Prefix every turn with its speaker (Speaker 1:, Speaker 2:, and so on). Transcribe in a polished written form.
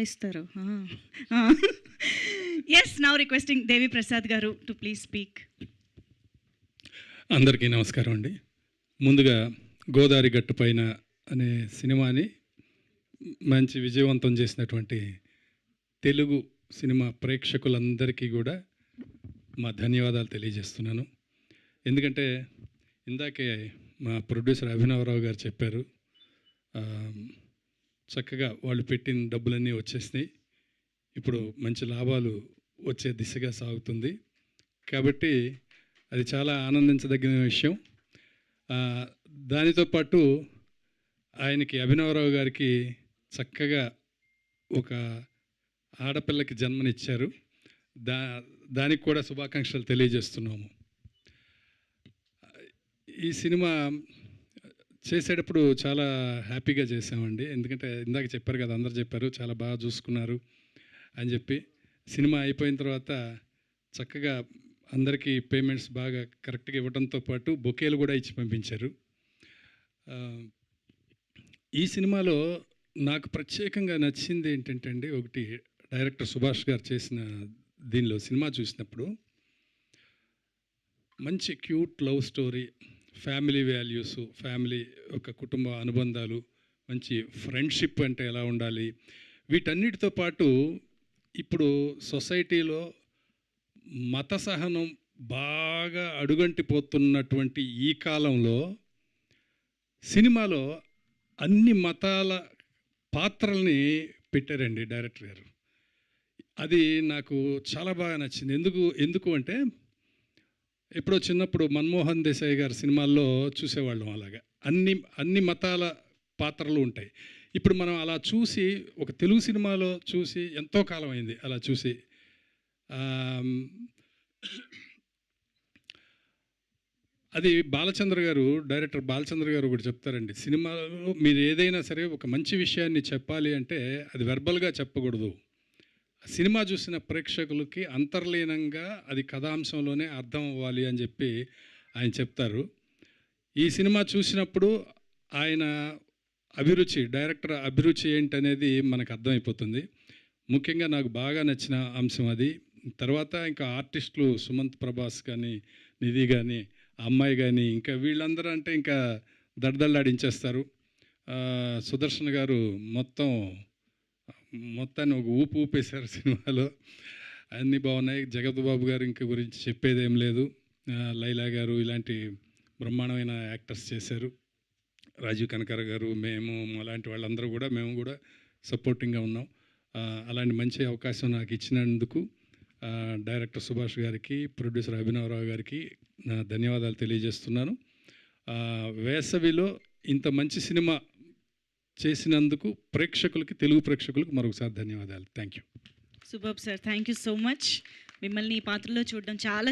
Speaker 1: ఇస్తారు. Yes, now requesting దేవి ప్రసాద్ గారు to please speak.
Speaker 2: అందరికీ నమస్కారం అండి. ముందుగా గోదావరి గట్టు పైన అనే సినిమాని మంచి విజయవంతం చేసినటువంటి తెలుగు సినిమా ప్రేక్షకులందరికీ కూడా మా ధన్యవాదాలు తెలియజేస్తున్నాను. ఎందుకంటే ఇందాకే మా ప్రొడ్యూసర్ అభినవరావు గారు చెప్పారు, చక్కగా వాళ్ళు పెట్టిన డబ్బులన్నీ వచ్చేసినాయి, ఇప్పుడు మంచి లాభాలు వచ్చే దిశగా సాగుతుంది. కాబట్టి అది చాలా ఆనందించదగిన విషయం. దానితో పాటు ఆయనకి అభినవరావు గారికి చక్కగా ఒక ఆడపిల్లకి జన్మనిచ్చారు. దానికి కూడా శుభాకాంక్షలు తెలియజేస్తున్నాము. ఈ సినిమా చేసేటప్పుడు చాలా హ్యాపీగా చేసామండి. ఎందుకంటే ఇందాక చెప్పారు కదా, అందరు చెప్పారు చాలా బాగా చూసుకున్నారు అని చెప్పి. సినిమా అయిపోయిన తర్వాత చక్కగా అందరికీ పేమెంట్స్ బాగా కరెక్ట్గా ఇవ్వడంతో పాటు బొకేలు కూడా ఇచ్చి పంపించారు. ఈ సినిమాలో నాకు ప్రత్యేకంగా నచ్చింది ఏంటంటే అండి, ఒకటి డైరెక్టర్ సుభాష్ గారు చేసిన దీనిలో సినిమా చూసినప్పుడు మంచి cute love story, family values, family ఒక కుటుంబ అనుబంధాలు, మంచి ఫ్రెండ్షిప్ అంటే ఎలా ఉండాలి, వీటన్నిటితో పాటు ఇప్పుడు సొసైటీలో మత సహనం బాగా అడుగంటిపోతున్నటువంటి ఈ కాలంలో సినిమాలో అన్ని మతాల పాత్రల్ని పెట్టారండి డైరెక్టర్ గారు. అది నాకు చాలా బాగా నచ్చింది. ఎందుకు అంటే ఎప్పుడో చిన్నప్పుడు మన్మోహన్ దేశాయ్ గారి సినిమాల్లో చూసేవాళ్ళం, అలాగా అన్ని మతాల పాత్రలు ఉంటాయి. ఇప్పుడు మనం అలా చూసి ఒక తెలుగు సినిమాలో చూసి ఎంతో కాలం అయింది అలా చూసి. అది బాలచంద్ర గారు, డైరెక్టర్ బాలచంద్ర గారు ఒకటి చెప్తారండి, సినిమాలో మీరు ఏదైనా సరే ఒక మంచి విషయాన్ని చెప్పాలి అంటే అది వెర్బల్గా చెప్పకూడదు, సినిమా చూసిన ప్రేక్షకులకి అంతర్లీనంగా అది కథాంశంలోనే అర్థం అవ్వాలి అని చెప్పి ఆయన చెప్తారు. ఈ సినిమా చూసినప్పుడు ఆయన అభిరుచి, డైరెక్టర్ అభిరుచి ఏంటనేది మనకు అర్థమైపోతుంది. ముఖ్యంగా నాకు బాగా నచ్చిన అంశం అది. తర్వాత ఇంకా ఆర్టిస్టులు సుమంత్ ప్రభాస్ కానీ, నిధి కానీ, అమ్మాయి కానీ, ఇంకా వీళ్ళందరూ అంటే ఇంకా దడదళ్ళాడించేస్తారు. సుదర్శన్ గారు మొత్తాన్ని ఒక ఊపేశారు సినిమాలో. అన్నీ బాగున్నాయి. జగత్ బాబు గారు ఇంక గురించి చెప్పేదేం లేదు. లైలా గారు ఇలాంటి బ్రహ్మాండమైన యాక్టర్స్ చేశారు. రాజీవ్ కనకర గారు, మేము అలాంటి వాళ్ళందరూ కూడా మేము కూడా సపోర్టింగ్గా ఉన్నాం. అలాంటి మంచి అవకాశం నాకు ఇచ్చినందుకు డైరెక్టర్ సుభాష్ గారికి, ప్రొడ్యూసర్ అభినవరావు గారికి నా ధన్యవాదాలు తెలియజేస్తున్నాను. వేసవిలో ఇంత మంచి సినిమా చేసినందుకు తెలుగు ప్రేక్షకులకు మరొకసారి ధన్యవాదాలు. Thank you.
Speaker 1: Super sir, thank you so much. మిమ్మల్ని ఈ పాత్రలో చూడడం చాలా